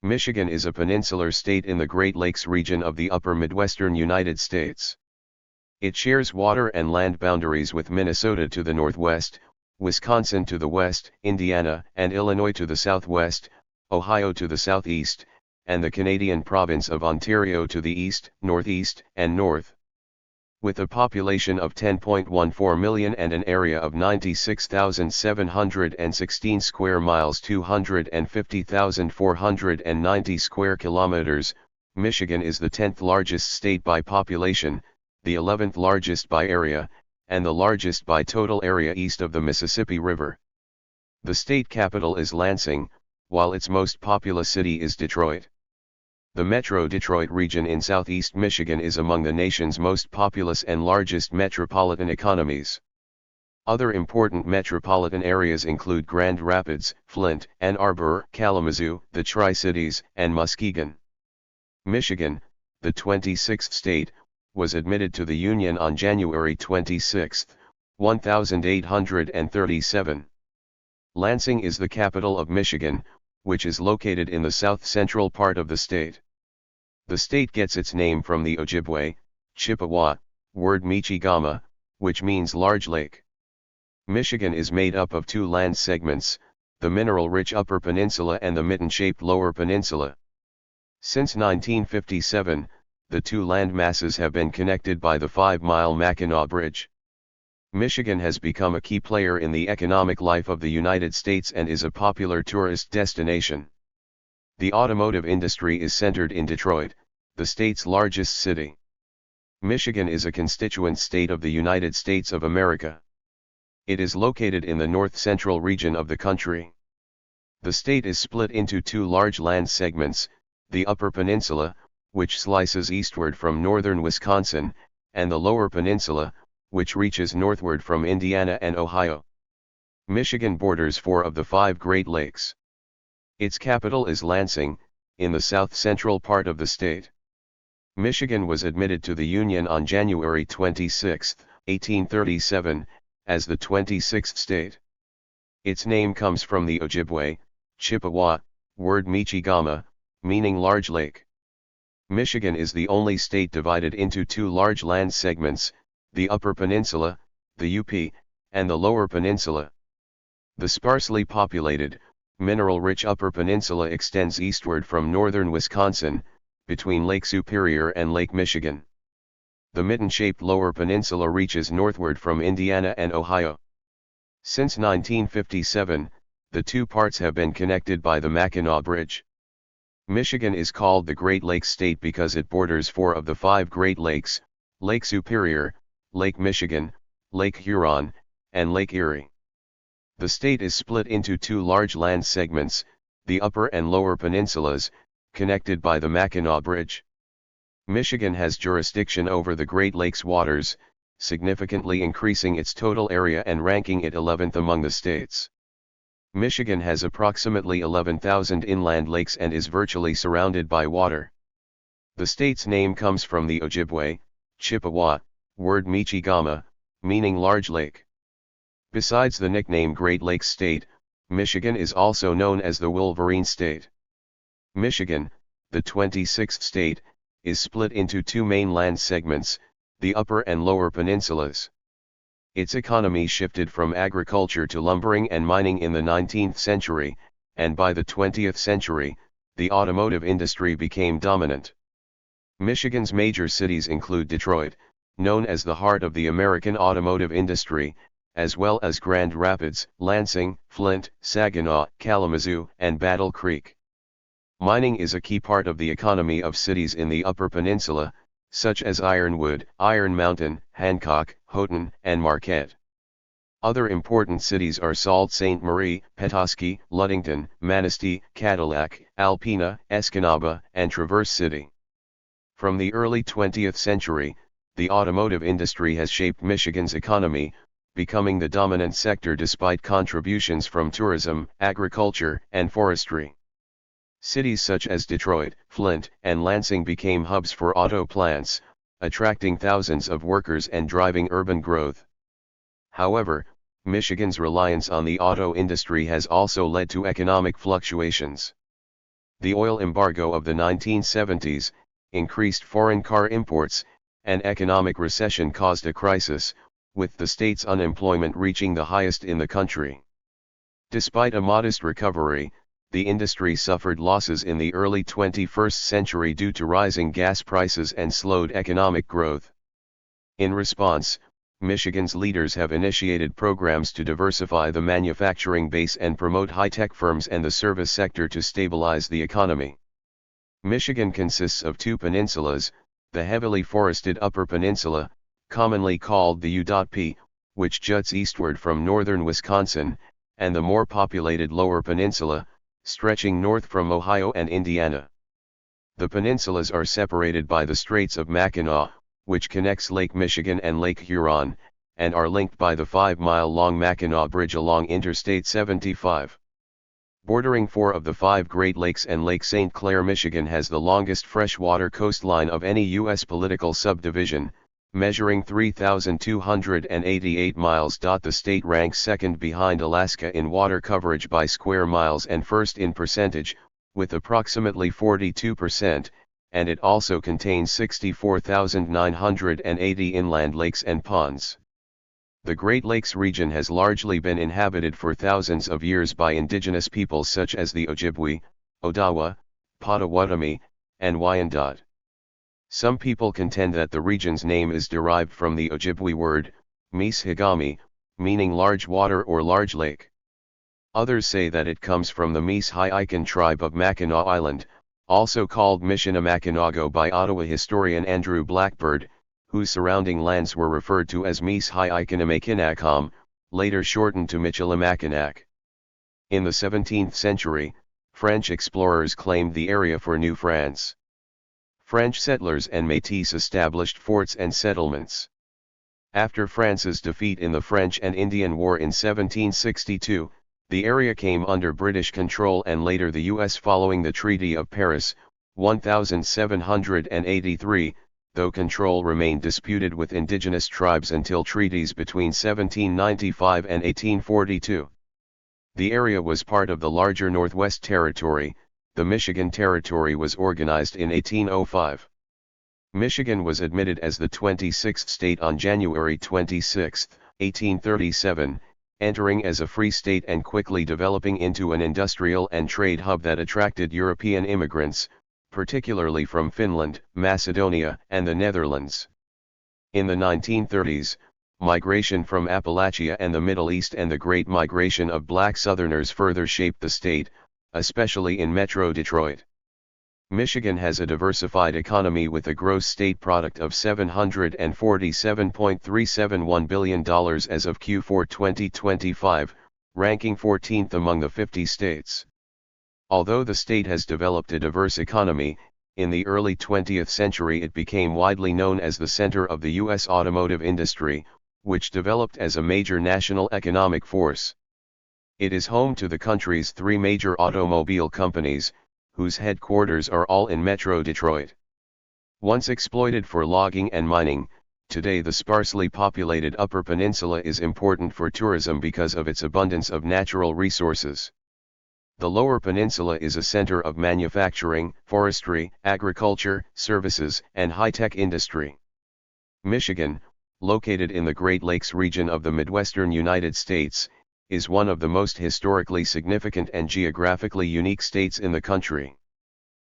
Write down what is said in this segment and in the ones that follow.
Michigan is a peninsular state in the Great Lakes region of the upper Midwestern United States. It shares water and land boundaries with Minnesota to the northwest, Wisconsin to the west, Indiana and Illinois to the southwest, Ohio to the southeast, and the Canadian province of Ontario to the east, northeast, and north. With a population of 10.14 million and an area of 96,716 square miles, 250,490 square kilometers, Michigan is the 10th largest state by population, the 11th largest by area, and the largest by total area east of the Mississippi River. The state capital is Lansing, while its most populous city is Detroit. The Metro Detroit region in southeast Michigan is among the nation's most populous and largest metropolitan economies. Other important metropolitan areas include Grand Rapids, Flint, Ann Arbor, Kalamazoo, the Tri-Cities, and Muskegon. Michigan, the 26th state, was admitted to the Union on January 26, 1837. Lansing is the capital of Michigan, which is located in the south-central part of the state. The state gets its name from the Ojibwe, Chippewa, word Michigama, which means large lake. Michigan is made up of two land segments, the mineral-rich Upper Peninsula and the mitten-shaped Lower Peninsula. Since 1957, the two land masses have been connected by the 5-mile Mackinac Bridge. Michigan has become a key player in the economic life of the United States and is a popular tourist destination. The automotive industry is centered in Detroit, the state's largest city. Michigan is a constituent state of the United States of America. It is located in the north-central region of the country. The state is split into two large land segments, the Upper Peninsula, which slices eastward from northern Wisconsin, and the Lower Peninsula, which reaches northward from Indiana and Ohio. Michigan borders 4 of the 5 Great Lakes. Its capital is Lansing, in the south-central part of the state. Michigan was admitted to the Union on January 26, 1837, as the 26th state. Its name comes from the Ojibwe, Chippewa, word Michigama, meaning large lake. Michigan is the only state divided into two large land segments, the Upper Peninsula, the UP, and the Lower Peninsula. The sparsely populated, mineral-rich Upper Peninsula extends eastward from northern Wisconsin, between Lake Superior and Lake Michigan. The mitten-shaped Lower Peninsula reaches northward from Indiana and Ohio. Since 1957, the two parts have been connected by the Mackinac Bridge. Michigan is called the Great Lakes State because it borders 4 of the 5 Great Lakes, Lake Superior, Lake Michigan, Lake Huron, and Lake Erie. The state is split into two large land segments, the Upper and Lower Peninsulas, connected by the Mackinac Bridge. Michigan has jurisdiction over the Great Lakes waters, significantly increasing its total area and ranking it 11th among the states. Michigan has approximately 11,000 inland lakes and is virtually surrounded by water. The state's name comes from the Ojibwe, Chippewa, word Michigama, meaning large lake. Besides the nickname Great Lakes State, Michigan is also known as the Wolverine State. Michigan, the 26th state, is split into two main land segments, the Upper and Lower Peninsulas. Its economy shifted from agriculture to lumbering and mining in the 19th century, and by the 20th century, the automotive industry became dominant. Michigan's major cities include Detroit, known as the heart of the American automotive industry, as well as Grand Rapids, Lansing, Flint, Saginaw, Kalamazoo, and Battle Creek. Mining is a key part of the economy of cities in the Upper Peninsula, such as Ironwood, Iron Mountain, Hancock, Houghton, and Marquette. Other important cities are Sault Ste. Marie, Petoskey, Ludington, Manistee, Cadillac, Alpena, Escanaba, and Traverse City. From the early 20th century, the automotive industry has shaped Michigan's economy, becoming the dominant sector despite contributions from tourism, agriculture, and forestry. Cities such as Detroit, Flint, and Lansing became hubs for auto plants, attracting thousands of workers and driving urban growth. However, Michigan's reliance on the auto industry has also led to economic fluctuations. The oil embargo of the 1970s, increased foreign car imports, and economic recession caused a crisis, with the state's unemployment reaching the highest in the country. Despite a modest recovery, the industry suffered losses in the early 21st century due to rising gas prices and slowed economic growth. In response, Michigan's leaders have initiated programs to diversify the manufacturing base and promote high-tech firms and the service sector to stabilize the economy. Michigan consists of two peninsulas, the heavily forested Upper Peninsula, commonly called the U.P., which juts eastward from northern Wisconsin, and the more populated Lower Peninsula, stretching north from Ohio and Indiana. The peninsulas are separated by the Straits of Mackinac, which connects Lake Michigan and Lake Huron, and are linked by the 5-mile-long Mackinac Bridge along Interstate 75. Bordering 4 of the 5 Great Lakes, and Lake St. Clair, Michigan has the longest freshwater coastline of any U.S. political subdivision, measuring 3,288 miles. The state ranks second behind Alaska in water coverage by square miles and first in percentage, with approximately 42%, and it also contains 64,980 inland lakes and ponds. The Great Lakes region has largely been inhabited for thousands of years by indigenous peoples such as the Ojibwe, Odawa, Potawatomi, and Wyandot. Some people contend that the region's name is derived from the Ojibwe word, Mishigami, meaning large water or large lake. Others say that it comes from the Mish-Hi-Ikan tribe of Mackinac Island, also called Michilimackinac by Ottawa historian Andrew Blackbird, whose surrounding lands were referred to as Mish-Hi-Ikan-Mackinac, later shortened to Michilimackinac. In the 17th century, French explorers claimed the area for New France. French settlers and Métis established forts and settlements. After France's defeat in the French and Indian War in 1762, the area came under British control and later the U.S. following the Treaty of Paris, 1783, though control remained disputed with indigenous tribes until treaties between 1795 and 1842. The area was part of the larger Northwest Territory. The Michigan Territory was organized in 1805. Michigan was admitted as the 26th state on January 26, 1837, entering as a free state and quickly developing into an industrial and trade hub that attracted European immigrants, particularly from Finland, Macedonia, and the Netherlands. In the 1930s, migration from Appalachia and the Middle East and the Great Migration of Black Southerners further shaped the state, especially in Metro Detroit. Michigan has a diversified economy with a gross state product of $747.371 billion as of Q4 2025, ranking 14th among the 50 states. Although the state has developed a diverse economy, in the early 20th century it became widely known as the center of the U.S. automotive industry, which developed as a major national economic force. It is home to the country's 3 major automobile companies, whose headquarters are all in Metro Detroit. Once exploited for logging and mining, today the sparsely populated Upper Peninsula is important for tourism because of its abundance of natural resources. The Lower Peninsula is a center of manufacturing, forestry, agriculture, services, and high-tech industry. Michigan, located in the Great Lakes region of the Midwestern United States, is one of the most historically significant and geographically unique states in the country.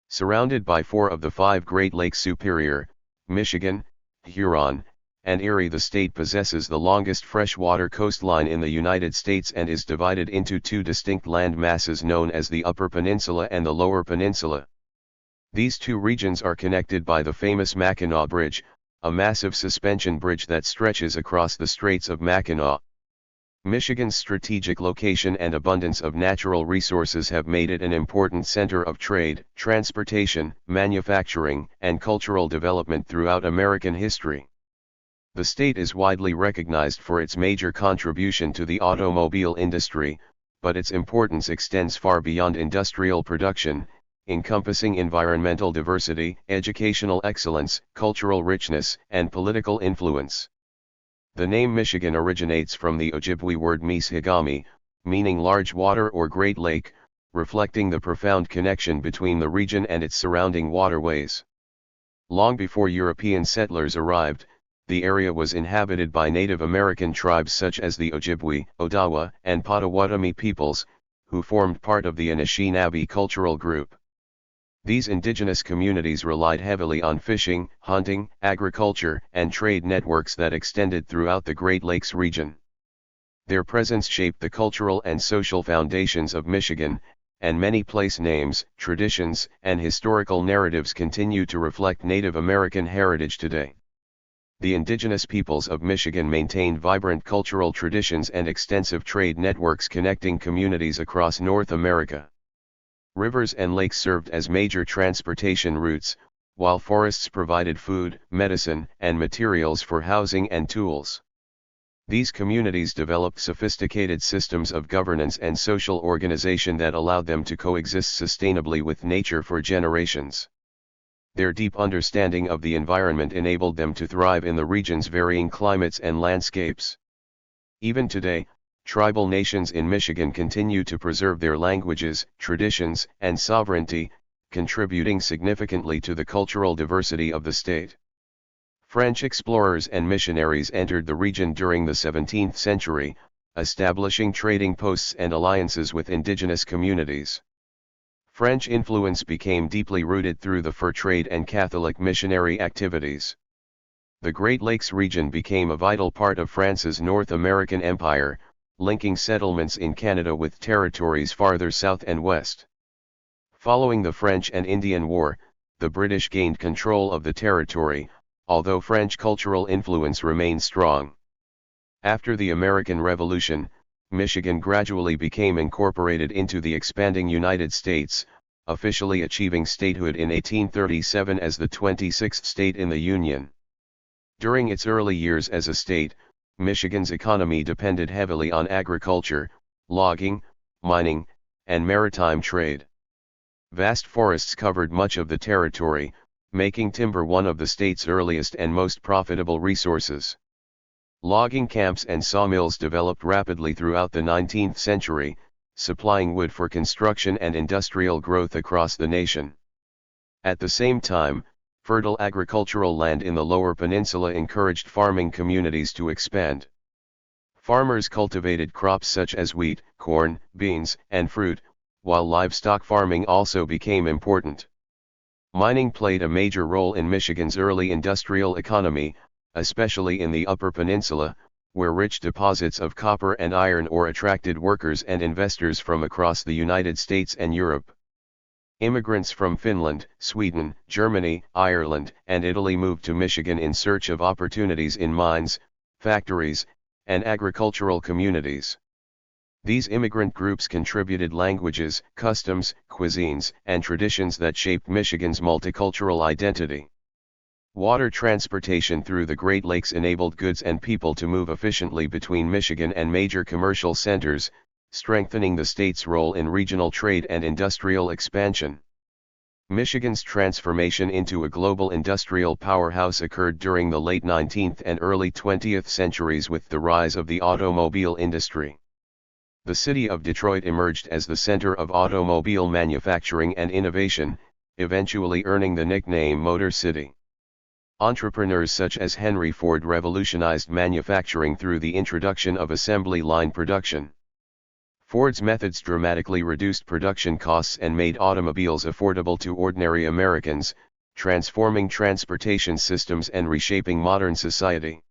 Surrounded by 4 of the 5 Great Lakes, Superior, Michigan, Huron, and Erie, the state possesses the longest freshwater coastline in the United States and is divided into 2 distinct land masses known as the Upper Peninsula and the Lower Peninsula. These 2 regions are connected by the famous Mackinac Bridge, a massive suspension bridge that stretches across the Straits of Mackinac. Michigan's strategic location and abundance of natural resources have made it an important center of trade, transportation, manufacturing, and cultural development throughout American history. The state is widely recognized for its major contribution to the automobile industry, but its importance extends far beyond industrial production, encompassing environmental diversity, educational excellence, cultural richness, and political influence. The name Michigan originates from the Ojibwe word Mishigami, meaning large water or great lake, reflecting the profound connection between the region and its surrounding waterways. Long before European settlers arrived, the area was inhabited by Native American tribes such as the Ojibwe, Odawa, and Potawatomi peoples, who formed part of the Anishinaabe cultural group. These indigenous communities relied heavily on fishing, hunting, agriculture, and trade networks that extended throughout the Great Lakes region. Their presence shaped the cultural and social foundations of Michigan, and many place names, traditions, and historical narratives continue to reflect Native American heritage today. The indigenous peoples of Michigan maintained vibrant cultural traditions and extensive trade networks connecting communities across North America. Rivers and lakes served as major transportation routes, while forests provided food, medicine, and materials for housing and tools. These communities developed sophisticated systems of governance and social organization that allowed them to coexist sustainably with nature for generations. Their deep understanding of the environment enabled them to thrive in the region's varying climates and landscapes. Even today, tribal nations in Michigan continue to preserve their languages, traditions, and sovereignty, contributing significantly to the cultural diversity of the state. French explorers and missionaries entered the region during the 17th century, establishing trading posts and alliances with indigenous communities. French influence became deeply rooted through the fur trade and Catholic missionary activities. The Great Lakes region became a vital part of France's North American empire, linking settlements in Canada with territories farther south and west. Following the French and Indian War, the British gained control of the territory, although French cultural influence remained strong. After the American Revolution, Michigan gradually became incorporated into the expanding United States, officially achieving statehood in 1837 as the 26th state in the Union. During its early years as a state, Michigan's economy depended heavily on agriculture, logging, mining, and maritime trade. Vast forests covered much of the territory, making timber one of the state's earliest and most profitable resources. Logging camps and sawmills developed rapidly throughout the 19th century, supplying wood for construction and industrial growth across the nation. At the same time, fertile agricultural land in the Lower Peninsula encouraged farming communities to expand. Farmers cultivated crops such as wheat, corn, beans, and fruit, while livestock farming also became important. Mining played a major role in Michigan's early industrial economy, especially in the Upper Peninsula, where rich deposits of copper and iron ore attracted workers and investors from across the United States and Europe. Immigrants from Finland, Sweden, Germany, Ireland, and Italy moved to Michigan in search of opportunities in mines, factories, and agricultural communities. These immigrant groups contributed languages, customs, cuisines, and traditions that shaped Michigan's multicultural identity. Water transportation through the Great Lakes enabled goods and people to move efficiently between Michigan and major commercial centers, strengthening the state's role in regional trade and industrial expansion. Michigan's transformation into a global industrial powerhouse occurred during the late 19th and early 20th centuries with the rise of the automobile industry. The city of Detroit emerged as the center of automobile manufacturing and innovation, eventually earning the nickname Motor City. Entrepreneurs such as Henry Ford revolutionized manufacturing through the introduction of assembly line production. Ford's methods dramatically reduced production costs and made automobiles affordable to ordinary Americans, transforming transportation systems and reshaping modern society.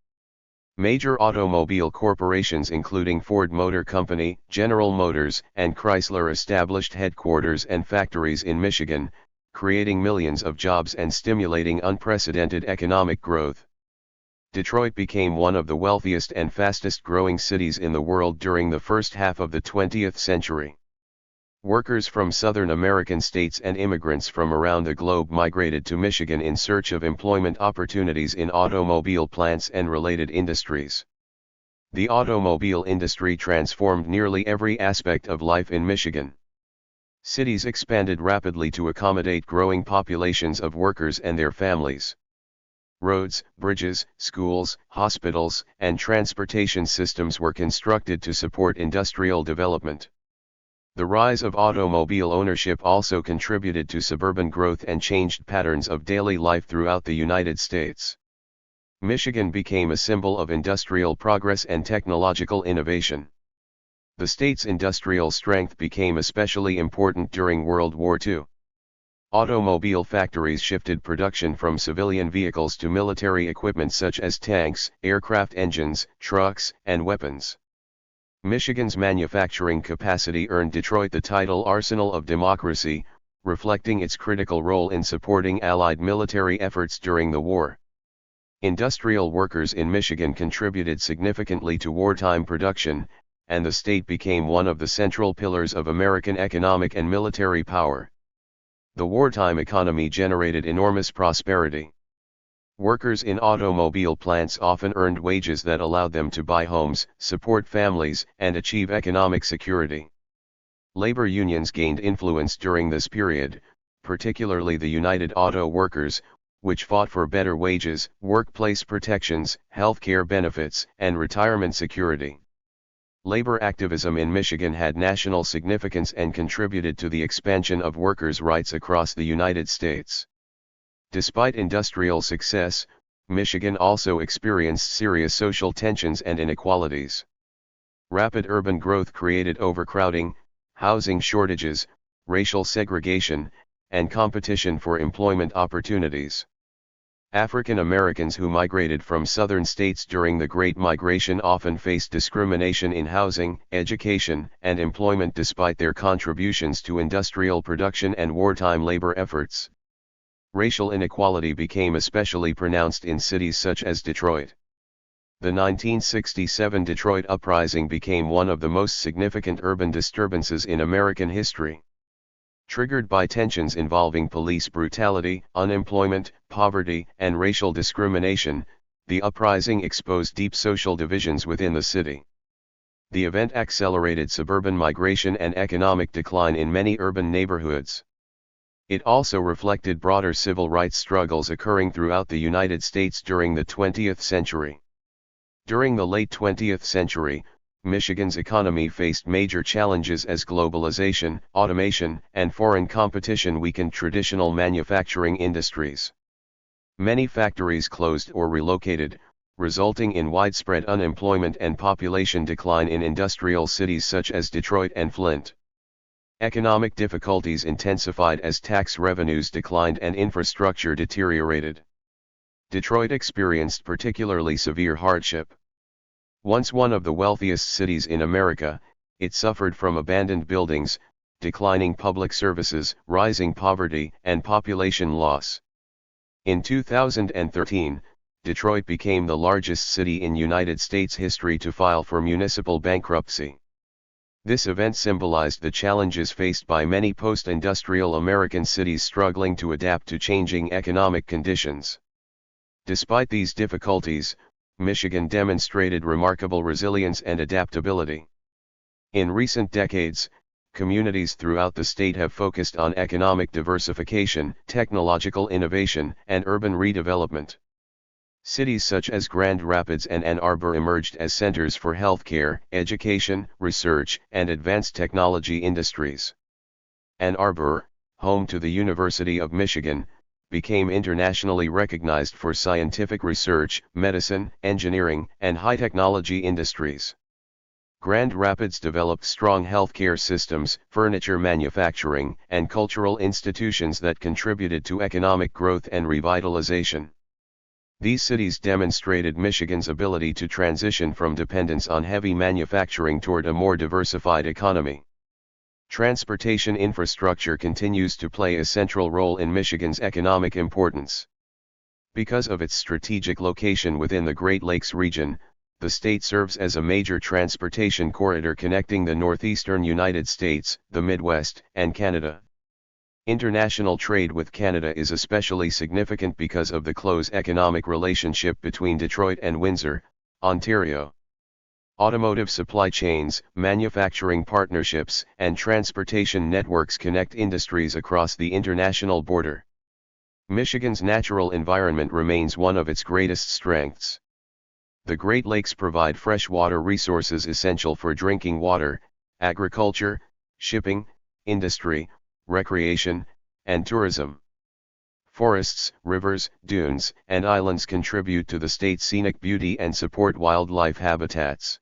Major automobile corporations including Ford Motor Company, General Motors, and Chrysler established headquarters and factories in Michigan, creating millions of jobs and stimulating unprecedented economic growth. Detroit became one of the wealthiest and fastest-growing cities in the world during the first half of the 20th century. Workers from Southern American states and immigrants from around the globe migrated to Michigan in search of employment opportunities in automobile plants and related industries. The automobile industry transformed nearly every aspect of life in Michigan. Cities expanded rapidly to accommodate growing populations of workers and their families. Roads, bridges, schools, hospitals, and transportation systems were constructed to support industrial development. The rise of automobile ownership also contributed to suburban growth and changed patterns of daily life throughout the United States. Michigan became a symbol of industrial progress and technological innovation. The state's industrial strength became especially important during World War II. Automobile factories shifted production from civilian vehicles to military equipment such as tanks, aircraft engines, trucks, and weapons. Michigan's manufacturing capacity earned Detroit the title Arsenal of Democracy, reflecting its critical role in supporting Allied military efforts during the war. Industrial workers in Michigan contributed significantly to wartime production, and the state became one of the central pillars of American economic and military power. The wartime economy generated enormous prosperity. Workers in automobile plants often earned wages that allowed them to buy homes, support families, and achieve economic security. Labor unions gained influence during this period, particularly the United Auto Workers, which fought for better wages, workplace protections, healthcare benefits, and retirement security. Labor activism in Michigan had national significance and contributed to the expansion of workers' rights across the United States. Despite industrial success, Michigan also experienced serious social tensions and inequalities. Rapid urban growth created overcrowding, housing shortages, racial segregation, and competition for employment opportunities. African Americans who migrated from southern states during the Great Migration often faced discrimination in housing, education, and employment despite their contributions to industrial production and wartime labor efforts. Racial inequality became especially pronounced in cities such as Detroit. The 1967 Detroit Uprising became one of the most significant urban disturbances in American history. Triggered by tensions involving police brutality, unemployment, poverty, and racial discrimination, the uprising exposed deep social divisions within the city. The event accelerated suburban migration and economic decline in many urban neighborhoods. It also reflected broader civil rights struggles occurring throughout the United States during the 20th century. During the late 20th century, Michigan's economy faced major challenges as globalization, automation, and foreign competition weakened traditional manufacturing industries. Many factories closed or relocated, resulting in widespread unemployment and population decline in industrial cities such as Detroit and Flint. Economic difficulties intensified as tax revenues declined and infrastructure deteriorated. Detroit experienced particularly severe hardship. Once one of the wealthiest cities in America, it suffered from abandoned buildings, declining public services, rising poverty, and population loss. In 2013, Detroit became the largest city in United States history to file for municipal bankruptcy. This event symbolized the challenges faced by many post-industrial American cities struggling to adapt to changing economic conditions. Despite these difficulties, Michigan demonstrated remarkable resilience and adaptability. In recent decades, communities throughout the state have focused on economic diversification, technological innovation, and urban redevelopment. Cities such as Grand Rapids and Ann Arbor emerged as centers for healthcare, education, research, and advanced technology industries. Ann Arbor, home to the University of Michigan, became internationally recognized for scientific research, medicine, engineering, and high-technology industries. Grand Rapids developed strong healthcare systems, furniture manufacturing, and cultural institutions that contributed to economic growth and revitalization. These cities demonstrated Michigan's ability to transition from dependence on heavy manufacturing toward a more diversified economy. Transportation infrastructure continues to play a central role in Michigan's economic importance. Because of its strategic location within the Great Lakes region, the state serves as a major transportation corridor connecting the northeastern United States, the Midwest, and Canada. International trade with Canada is especially significant because of the close economic relationship between Detroit and Windsor, Ontario. Automotive supply chains, manufacturing partnerships, and transportation networks connect industries across the international border. Michigan's natural environment remains one of its greatest strengths. The Great Lakes provide fresh water resources essential for drinking water, agriculture, shipping, industry, recreation, and tourism. Forests, rivers, dunes, and islands contribute to the state's scenic beauty and support wildlife habitats.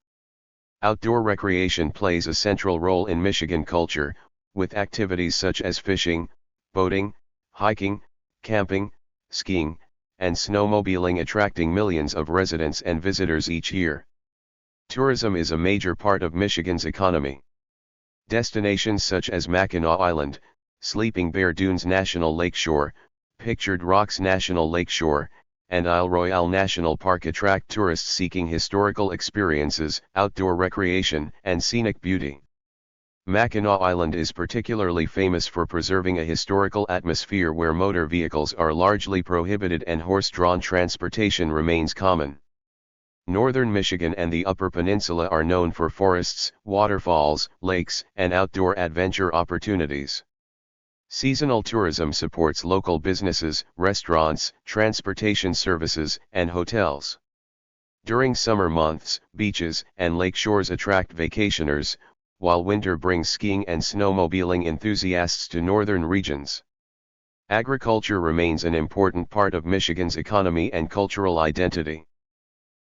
Outdoor recreation plays a central role in Michigan culture, with activities such as fishing, boating, hiking, camping, skiing, and snowmobiling attracting millions of residents and visitors each year. Tourism is a major part of Michigan's economy. Destinations such as Mackinac Island, Sleeping Bear Dunes National Lakeshore, Pictured Rocks National Lakeshore, and Isle Royale National Park attract tourists seeking historical experiences, outdoor recreation, and scenic beauty. Mackinac Island is particularly famous for preserving a historical atmosphere where motor vehicles are largely prohibited and horse-drawn transportation remains common. Northern Michigan and the Upper Peninsula are known for forests, waterfalls, lakes, and outdoor adventure opportunities. Seasonal tourism supports local businesses, restaurants, transportation services, and hotels. During summer months, beaches and lake shores attract vacationers, while winter brings skiing and snowmobiling enthusiasts to northern regions. Agriculture remains an important part of Michigan's economy and cultural identity.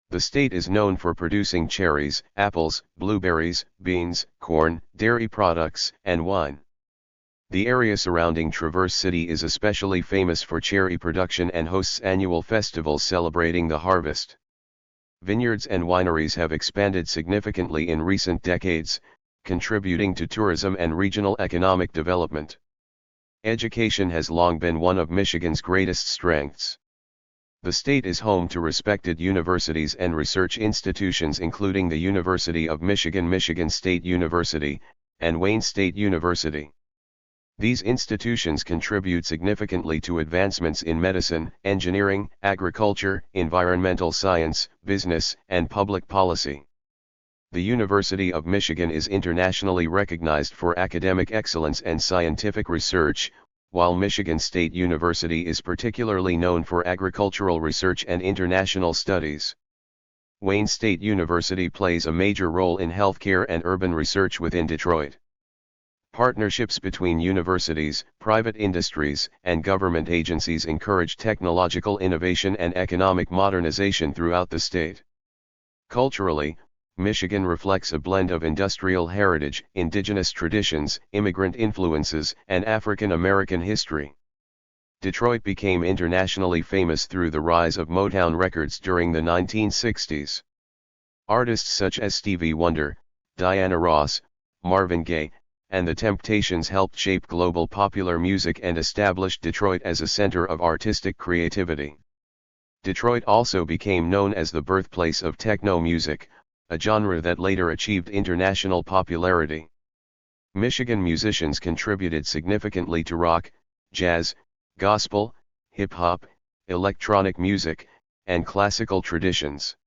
The state is known for producing cherries, apples, blueberries, beans, corn, dairy products, and wine. The area surrounding Traverse City is especially famous for cherry production and hosts annual festivals celebrating the harvest. Vineyards and wineries have expanded significantly in recent decades, contributing to tourism and regional economic development. Education has long been one of Michigan's greatest strengths. The state is home to respected universities and research institutions including the University of Michigan, Michigan State University, and Wayne State University. These institutions contribute significantly to advancements in medicine, engineering, agriculture, environmental science, business, and public policy. The University of Michigan is internationally recognized for academic excellence and scientific research, while Michigan State University is particularly known for agricultural research and international studies. Wayne State University plays a major role in healthcare and urban research within Detroit. Partnerships between universities, private industries, and government agencies encourage technological innovation and economic modernization throughout the state. Culturally, Michigan reflects a blend of industrial heritage, indigenous traditions, immigrant influences, and African American history. Detroit became internationally famous through the rise of Motown Records during the 1960s. Artists such as Stevie Wonder, Diana Ross, Marvin Gaye, and The Temptations helped shape global popular music and established Detroit as a center of artistic creativity. Detroit also became known as the birthplace of techno music, a genre that later achieved international popularity. Michigan musicians contributed significantly to rock, jazz, gospel, hip-hop, electronic music, and classical traditions.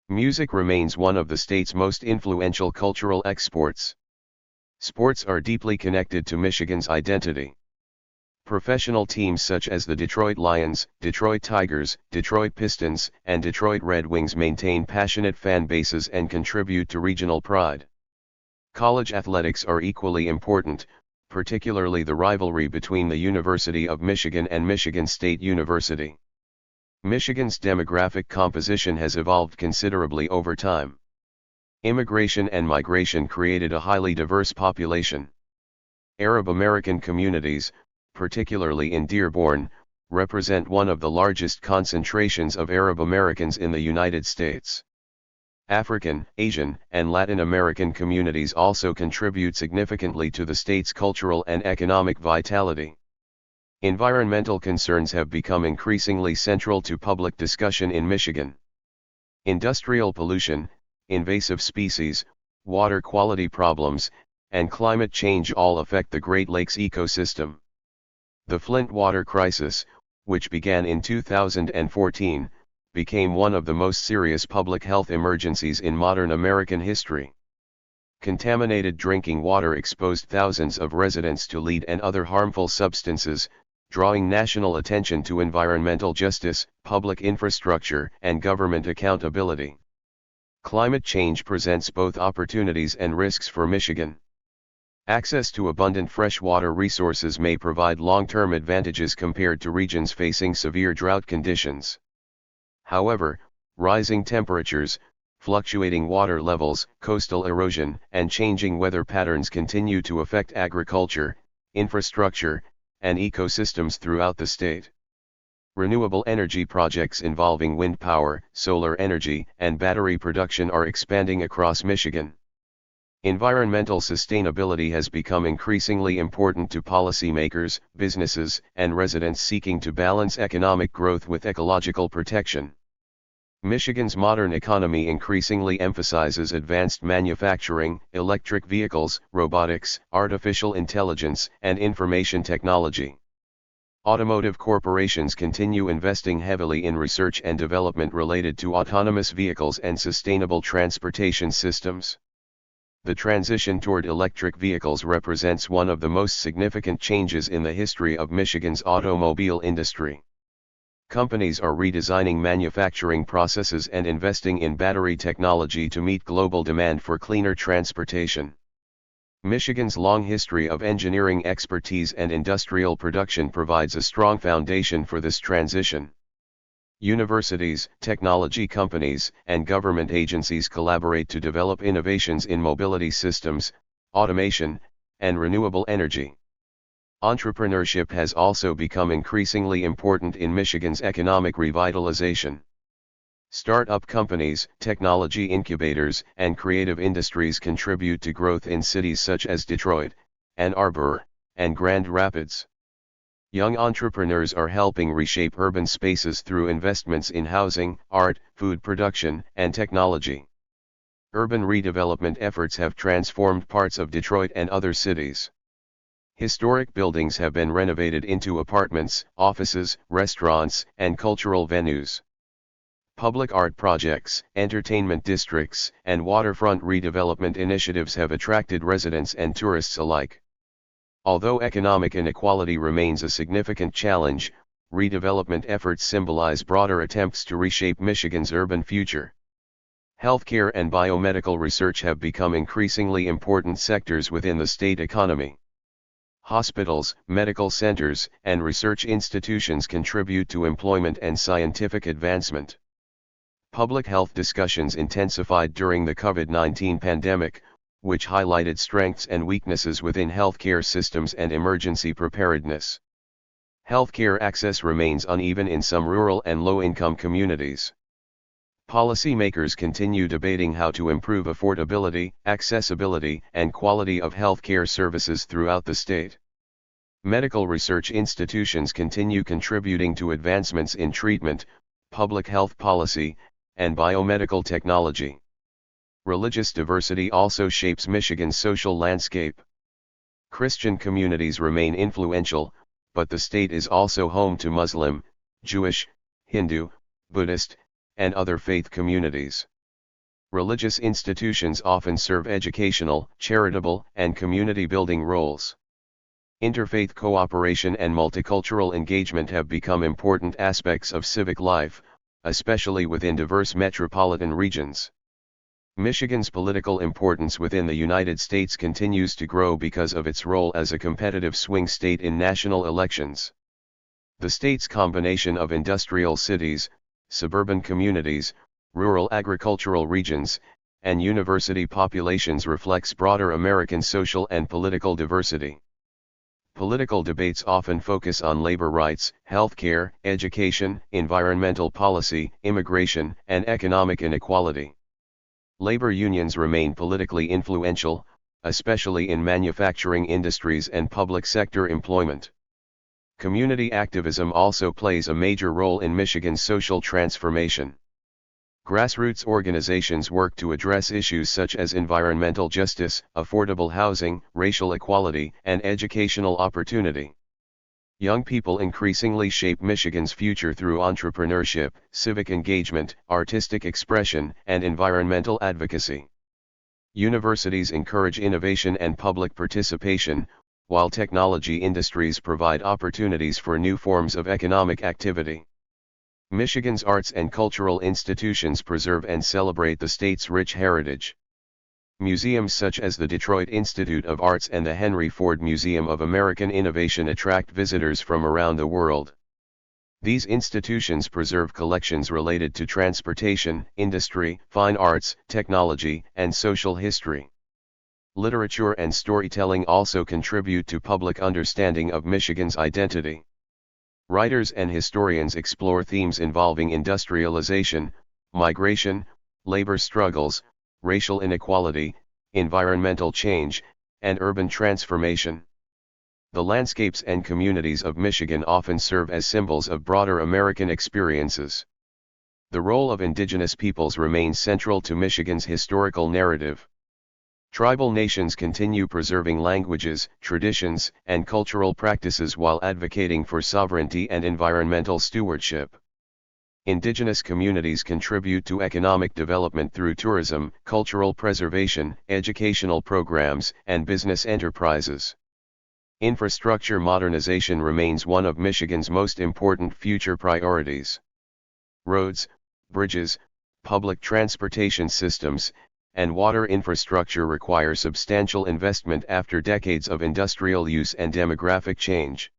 Music remains one of the state's most influential cultural exports. Sports are deeply connected to Michigan's identity. Professional teams such as the Detroit Lions, Detroit Tigers, Detroit Pistons, and Detroit Red Wings maintain passionate fan bases and contribute to regional pride. College athletics are equally important, particularly the rivalry between the University of Michigan and Michigan State University. Michigan's demographic composition has evolved considerably over time. Immigration and migration created a highly diverse population. Arab American communities, particularly in Dearborn, represent one of the largest concentrations of Arab Americans in the United States. African, Asian, and Latin American communities also contribute significantly to the state's cultural and economic vitality. Environmental concerns have become increasingly central to public discussion in Michigan. Industrial pollution, invasive species, water quality problems, and climate change all affect the Great Lakes ecosystem. The Flint water crisis, which began in 2014, became one of the most serious public health emergencies in modern American history. Contaminated drinking water exposed thousands of residents to lead and other harmful substances, drawing national attention to environmental justice, public infrastructure, and government accountability. Climate change presents both opportunities and risks for Michigan. Access to abundant freshwater resources may provide long-term advantages compared to regions facing severe drought conditions. However, rising temperatures, fluctuating water levels, coastal erosion, and changing weather patterns continue to affect agriculture, infrastructure, and ecosystems throughout the state. Renewable energy projects involving wind power, solar energy, and battery production are expanding across Michigan. Environmental sustainability has become increasingly important to policymakers, businesses, and residents seeking to balance economic growth with ecological protection. Michigan's modern economy increasingly emphasizes advanced manufacturing, electric vehicles, robotics, artificial intelligence, and information technology. Automotive corporations continue investing heavily in research and development related to autonomous vehicles and sustainable transportation systems. The transition toward electric vehicles represents one of the most significant changes in the history of Michigan's automobile industry. Companies are redesigning manufacturing processes and investing in battery technology to meet global demand for cleaner transportation. Michigan's long history of engineering expertise and industrial production provides a strong foundation for this transition. Universities, technology companies, and government agencies collaborate to develop innovations in mobility systems, automation, and renewable energy. Entrepreneurship has also become increasingly important in Michigan's economic revitalization. Start-up companies, technology incubators, and creative industries contribute to growth in cities such as Detroit, Ann Arbor, and Grand Rapids. Young entrepreneurs are helping reshape urban spaces through investments in housing, art, food production, and technology. Urban redevelopment efforts have transformed parts of Detroit and other cities. Historic buildings have been renovated into apartments, offices, restaurants, and cultural venues. Public art projects, entertainment districts, and waterfront redevelopment initiatives have attracted residents and tourists alike. Although economic inequality remains a significant challenge, redevelopment efforts symbolize broader attempts to reshape Michigan's urban future. Healthcare and biomedical research have become increasingly important sectors within the state economy. Hospitals, medical centers, and research institutions contribute to employment and scientific advancement. Public health discussions intensified during the COVID-19 pandemic, which highlighted strengths and weaknesses within healthcare systems and emergency preparedness. Healthcare access remains uneven in some rural and low-income communities. Policymakers continue debating how to improve affordability, accessibility, and quality of healthcare services throughout the state. Medical research institutions continue contributing to advancements in treatment, public health policy, and biomedical technology. Religious diversity also shapes Michigan's social landscape. Christian communities remain influential, but the state is also home to Muslim, Jewish, Hindu, Buddhist, and other faith communities. Religious institutions often serve educational, charitable, and community-building roles. Interfaith cooperation and multicultural engagement have become important aspects of civic life, especially within diverse metropolitan regions. Michigan's political importance within the United States continues to grow because of its role as a competitive swing state in national elections. The state's combination of industrial cities, suburban communities, rural agricultural regions, and university populations reflects broader American social and political diversity. Political debates often focus on labor rights, healthcare, education, environmental policy, immigration, and economic inequality. Labor unions remain politically influential, especially in manufacturing industries and public sector employment. Community activism also plays a major role in Michigan's social transformation. Grassroots organizations work to address issues such as environmental justice, affordable housing, racial equality, and educational opportunity. Young people increasingly shape Michigan's future through entrepreneurship, civic engagement, artistic expression, and environmental advocacy. Universities encourage innovation and public participation, while technology industries provide opportunities for new forms of economic activity. Michigan's arts and cultural institutions preserve and celebrate the state's rich heritage. Museums such as the Detroit Institute of Arts and the Henry Ford Museum of American Innovation attract visitors from around the world. These institutions preserve collections related to transportation, industry, fine arts, technology, and social history. Literature and storytelling also contribute to public understanding of Michigan's identity. Writers and historians explore themes involving industrialization, migration, labor struggles, racial inequality, environmental change, and urban transformation. The landscapes and communities of Michigan often serve as symbols of broader American experiences. The role of indigenous peoples remains central to Michigan's historical narrative. Tribal nations continue preserving languages, traditions, and cultural practices while advocating for sovereignty and environmental stewardship. Indigenous communities contribute to economic development through tourism, cultural preservation, educational programs, and business enterprises. Infrastructure modernization remains one of Michigan's most important future priorities. Roads, bridges, public transportation systems, and water infrastructure require substantial investment after decades of industrial use and demographic change.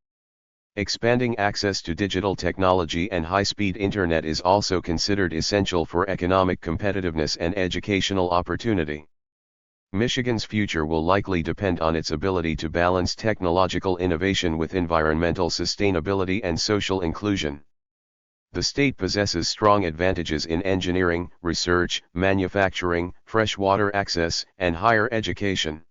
Expanding access to digital technology and high-speed internet is also considered essential for economic competitiveness and educational opportunity. Michigan's future will likely depend on its ability to balance technological innovation with environmental sustainability and social inclusion. The state possesses strong advantages in engineering, research, manufacturing, freshwater access, and higher education.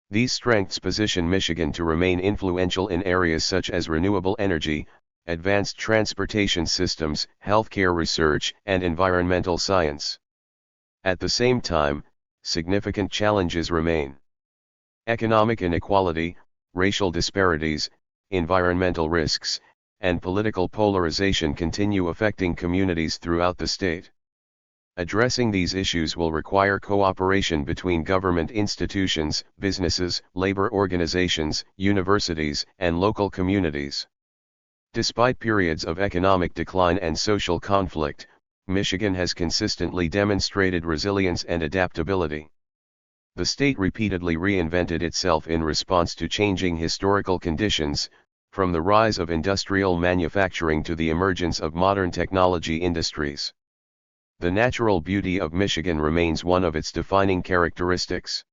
These strengths position Michigan to remain influential in areas such as renewable energy, advanced transportation systems, healthcare research, and environmental science. At the same time, significant challenges remain. Economic inequality, racial disparities, environmental risks, and political polarization continue affecting communities throughout the state. Addressing these issues will require cooperation between government institutions, businesses, labor organizations, universities, and local communities. Despite periods of economic decline and social conflict, Michigan has consistently demonstrated resilience and adaptability. The state repeatedly reinvented itself in response to changing historical conditions, from the rise of industrial manufacturing to the emergence of modern technology industries. The natural beauty of Michigan remains one of its defining characteristics.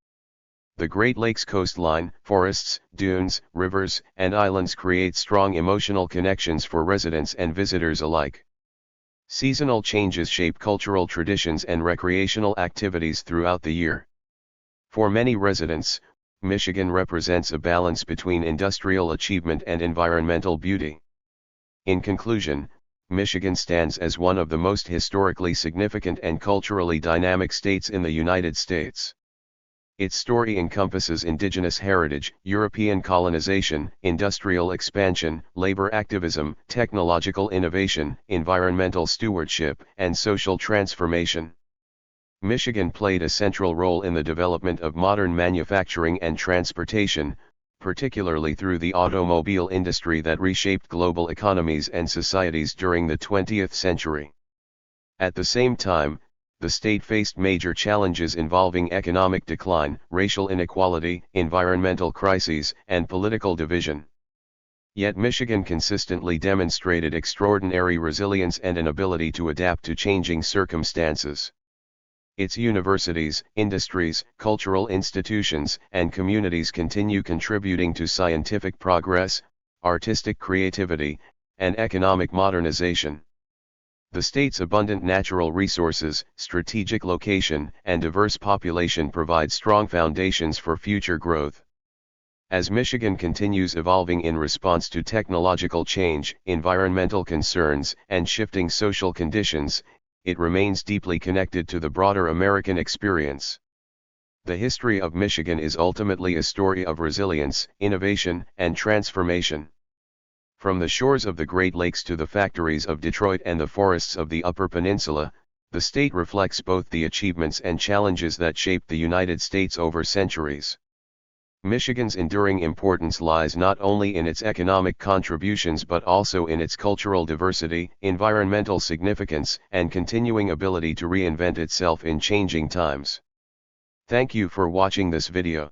The Great Lakes coastline, forests, dunes, rivers, and islands create strong emotional connections for residents and visitors alike. Seasonal changes shape cultural traditions and recreational activities throughout the year. For many residents, Michigan represents a balance between industrial achievement and environmental beauty. In conclusion, Michigan stands as one of the most historically significant and culturally dynamic states in the United States. Its story encompasses indigenous heritage, European colonization, industrial expansion, labor activism, technological innovation, environmental stewardship, and social transformation. Michigan played a central role in the development of modern manufacturing and transportation, particularly through the automobile industry that reshaped global economies and societies during the 20th century. At the same time, the state faced major challenges involving economic decline, racial inequality, environmental crises, and political division. Yet Michigan consistently demonstrated extraordinary resilience and an ability to adapt to changing circumstances. Its universities, industries, cultural institutions, and communities continue contributing to scientific progress, artistic creativity, and economic modernization. The state's abundant natural resources, strategic location, and diverse population provide strong foundations for future growth. As Michigan continues evolving in response to technological change, environmental concerns, and shifting social conditions, it remains deeply connected to the broader American experience. The history of Michigan is ultimately a story of resilience, innovation, and transformation. From the shores of the Great Lakes to the factories of Detroit and the forests of the Upper Peninsula, the state reflects both the achievements and challenges that shaped the United States over centuries. Michigan's enduring importance lies not only in its economic contributions but also in its cultural diversity, environmental significance, and continuing ability to reinvent itself in changing times. Thank you for watching this video.